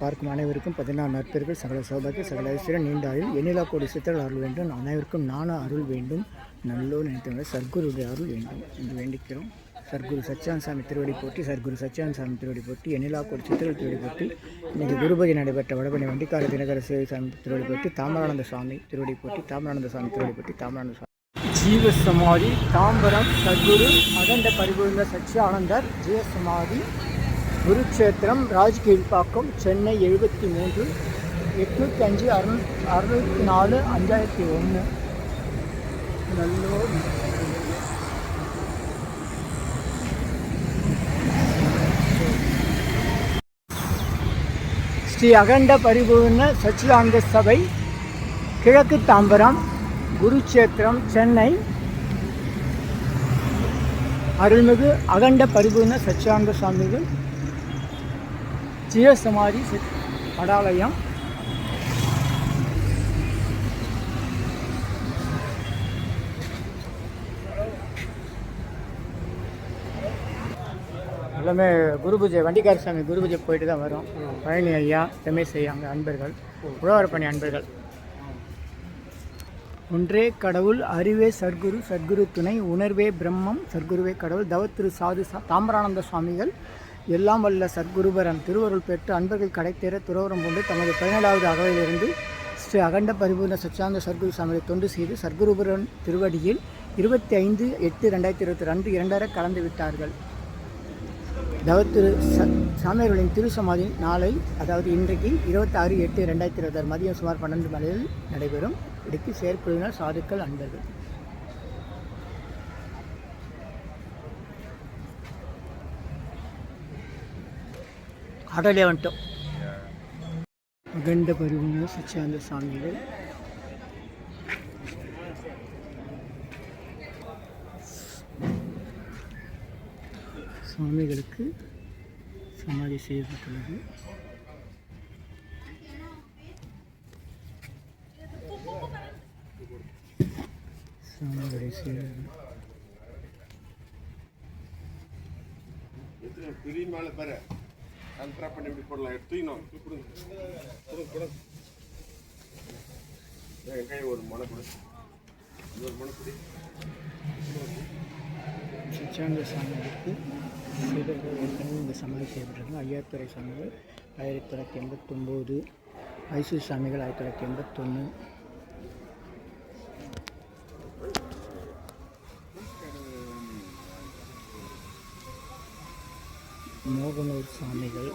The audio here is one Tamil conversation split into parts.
பார்க்கும் அனைவருக்கும் 14 நற்பெயர்கள், சகல சௌபாக்கிய, சகல ஐஸ்வர்யம், நீண்ட ஆயுள், எண்ணிலா கோடி சித்தர்கள் அருள் வேண்டும். அனைவருக்கும் நானும் அருள் வேண்டும். நல்லோர் நினைத்தவங்க சர்க்குருடைய அருள் வேண்டும் என்று வேண்டிக்கிறோம். சர்க்குரு சச்சியானந்த சாமி திருவடி போட்டி, சர்க்குரு சச்சியானந்த சாமி திருவடி போட்டி, எண்ணிலா கோடி சித்தர்கள் திருவடி போட்டி. இன்றைக்கு குருபதி நடைபெற்ற வடபணி வண்டிக்கார தினகர சேவை சாமி திருவடி போட்டி, தாமரானந்த சுவாமி திருவடி போட்டி, தாமரானந்த சாமி திருவடி போட்டி, தாமரானந்த சுவாமி ஜீவசமாதி தாம்பரம் சர்க்குரு அகண்ட பரிபூர்ண சச்சியானந்தர் ஜீவசமாதி குருக்ஷேத்திரம் ராஜ்கீழ்பாக்கம் சென்னை 73 805 604 5001 நல்லூர். ஸ்ரீ அகண்ட பரிபூர்ண சச்சிதானந்த சபை கிழக்கு தாம்பரம் குருக்ஷேத்திரம் சென்னை அருள்மிகு அகண்ட பரிபூர்ண சச்சிதானந்த சுவாமிகள் ஜீவசமாதி படாலயம் எல்லாமே குருபூஜை வண்டிக்கார சாமி குருபூஜை போயிட்டு தான் வரும். பழனி ஐயா, ரமேஷ் ஐயா, அங்கே அன்பர்கள், உழவரப்பணி அன்பர்கள். ஒன்றே கடவுள், அறிவே சர்க்குரு, சர்க்குரு துணை, உணர்வே பிரம்மம், சர்க்குருவே கடவுள், தவத்திரு சாது தாமரானந்த சுவாமிகள் எல்லாம் வல்ல சர்க்குருபரன் திருவருள் பெற்று அன்பர்கள் கடைத்தேற துறவரம் கொண்டு தமது 17வது அகவையிலிருந்து ஸ்ரீ அகண்ட பரிபூர்ண சச்சிதானந்த சர்க்குரு சாமியை தொண்டு செய்து சர்க்குருபரன் திருவடியில் 25/8/2022 2 கலந்து விட்டார்கள். தவத்திரு சாமியர்களின் திருசமாதி நாளை, அதாவது இன்றைக்கு 26/8/2026 மதியம் சுமார் 12 மணியில் நடைபெறும். இதுக்கு செயற்குழுவினர், சாதுக்கள், அன்பர்கள். ஆட்டோலே வந்துட்டோம். அகண்ட பரிபூர்ண சச்சிதானந்த சுவாமிகள் சுவாமிகளுக்கு சமாதி செய்யப்பட்டுள்ளது. சுவாமிகளுடைய சீடர்கள் சச்சிதானந்த சாமிகளுக்கு சீடர்கள் ஏற்கனவே இந்த சமாதி செய்யப்பட்டிருக்காங்க. ஐயாத்துறை சாமிகள் 1989, மைசூர் சாமிகள் 1981, மோகனூர் சாமிகள்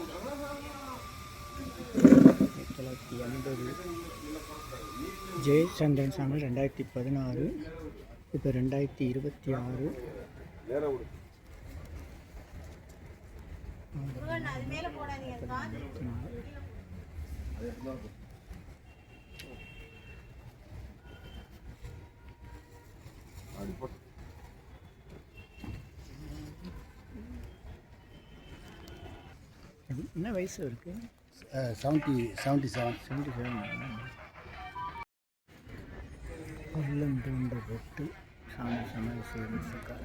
1980, ஜெயச்சந்திரன் சாமிகள் 2016, இப்போ 2026. என்ன வயசு இருக்கு? 77. உள்ளம் தூண்டப்பட்டு சாமி சமாதி செய்திருக்கார்.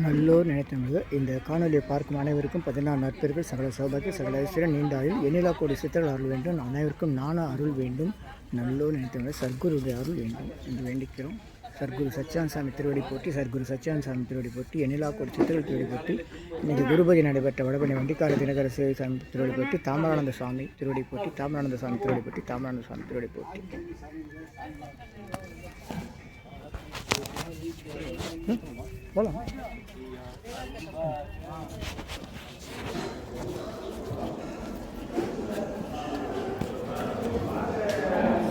நல்லோர் நினைத்தவங்க இந்த காணொலியை பார்க்கும் அனைவருக்கும் 14 நற்பெயர்கள், சகல சௌபாக்கிய, சகல ஐஸ்வர்யம், நீண்ட ஆயுள், எண்ணிலா கோடி சித்தர்கள் அருள் வேண்டும். அனைவருக்கும் நானும் அருள் வேண்டும். நல்லோர் நினைத்தவங்க சர்க்குருடைய அருள் வேண்டும் என்று வேண்டிக்கிறோம். சர்க்குரு சச்சியானந்த சாமி திருவடி போட்டி, சர்க்குரு சச்சியானந்த சாமி திருவடி போட்டி, எண்ணிலா கோடி சித்தர்கள் திருவடி போட்டி. இன்றைக்கு குருபதி நடைபெற்ற வடபணி வண்டிக்கார தினகர சேவை சாமி திருவடி போட்டி, தாமரானந்த சுவாமி திருவடி போட்டி, தாமரானந்த சுவாமி திருவடி போட்டி, தாமரானந்த சுவாமி திருவடி போட்டி. போலாம்.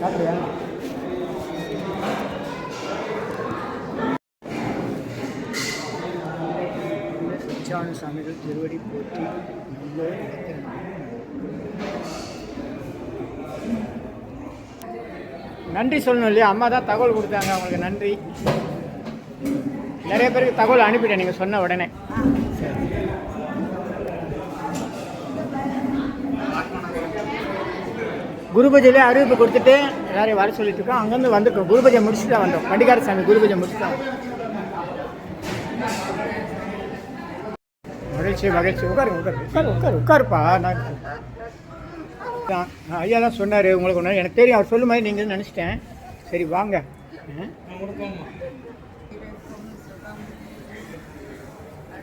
சாப்பிடுயா? சச்சிதானந்த சாமிகள் திருவடி போட்டி. நன்றி சொல்லணும் இல்லையா? அம்மா தான் தகவல் கொடுத்தாங்க, அவங்களுக்கு நன்றி. நிறைய பேருக்கு தகவல் அனுப்பிட்டேன் நீங்கள் சொன்ன உடனே. குருபூஜையிலே அறிவிப்பு கொடுத்துட்டு எல்லாரையும் வர சொல்லிட்டு இருக்கோம். அங்கேருந்து வந்திருக்கோம். குருபூஜை முடிச்சுட்டு தான் வந்தோம். வண்டிக்கார சாமி குருபூஜை முடிச்சுட்டு தான். மகிழ்ச்சி மகிழ்ச்சி. உட்காருப்பா. நான் ஐயா தான் சொன்னார் உங்களுக்கு ஒன்று, எனக்கு தெரியும், அவர் சொல்லும் மாதிரி நீங்கள் நினச்சிட்டேன். சரி வாங்க.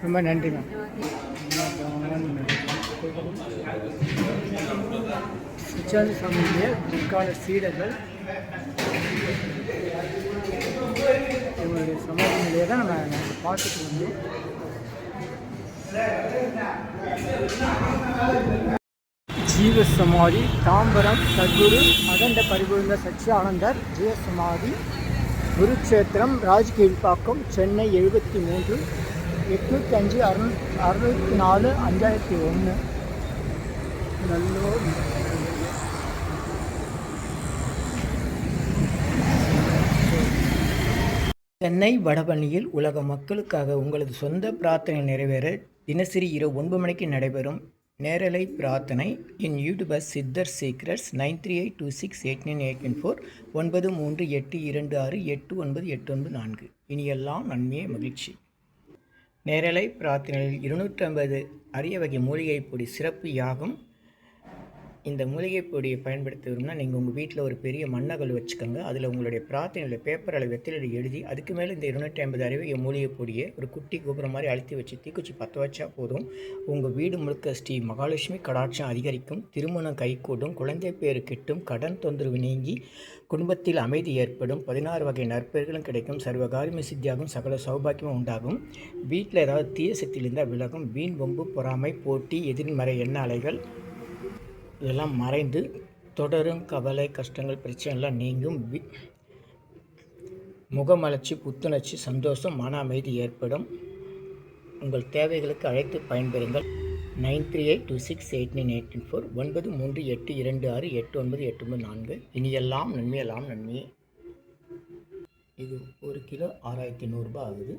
ரொம்ப நன்றிங்க. சச்சியானந்த சாமியுடைய பிற்கால சீடர்கள் இவங்களுடைய சமாதி நிலையை தான் நம்ம பார்த்துட்டு வந்தோம். ஜீவ சமாதி தாம்பரம் சத்குரு அகண்ட பரிபூர்ண சச்சியானந்தர் ஜீவ சமாதி குருக்ஷேத்திரம் ராஜ்கீழ்பாக்கம் சென்னை 73 805 604 5001 நல்லூர். சென்னை வடபழனியில் உலக மக்களுக்காக உங்களது சொந்த பிரார்த்தனை நிறைவேற தினசரி இரவு 9 மணிக்கு நடைபெறும் நேரலை பிரார்த்தனை இன் யூடியூபர் சித்தர் சீக்ரெட்ஸ் 9382689894 9382268984. இனியெல்லாம் நன்மையே மகிழ்ச்சி. நேரலை பிரார்த்தனையில் 250 அரிய வகை மூலிகை பொடி சிறப்பு யாகம். இந்த மூலிகை பொடியை பயன்படுத்த விரும்பினா நீங்கள் உங்கள் வீட்டில் ஒரு பெரிய மண்ணகல் வச்சுக்கோங்க. அதில் உங்களுடைய பிரார்த்தனையில் பேப்பர் அளவு வெத்திலை எழுதி அதுக்கு மேலே இந்த 250 அரிய மூலிகை பொடியை ஒரு குட்டி கோபுரம் மாதிரி அழுத்தி வச்சு தீக்குச்சி பற்ற வச்சா போதும். உங்கள் வீடு முழுக்க ஸ்ரீ மகாலட்சுமி கடாட்சம் அதிகரிக்கும், திருமணம் கைகூடும், குழந்தை பேரு கிட்டும், கடன் தொந்தரவு நீங்கி குடும்பத்தில் அமைதி ஏற்படும், 16 வகை நற்பெயர்களும் கிடைக்கும், சர்வகாரியம சித்தியாகும், சகல சௌபாக்கியமும் உண்டாகும், வீட்டில் ஏதாவது தீய சக்தியில் இருந்தால் விலகும், வீண் வம்பு பொறாமை போட்டி எதிர்மறை எண்ண அலைகள் இதெல்லாம் மறைந்து தொடரும் கவலை கஷ்டங்கள் பிரச்சனைலாம் நீங்கும், முகமலர்ச்சி புத்துணர்ச்சி சந்தோஷம் மன அமைதி ஏற்படும். உங்கள் தேவைகளுக்கு அழைத்து பயன்பெறுங்கள். 9382689894 9382268984. இனியெல்லாம் நன்மையெல்லாம் நன்மையே. இது 1 கிலோ 6100 ரூபாய் ஆகுது.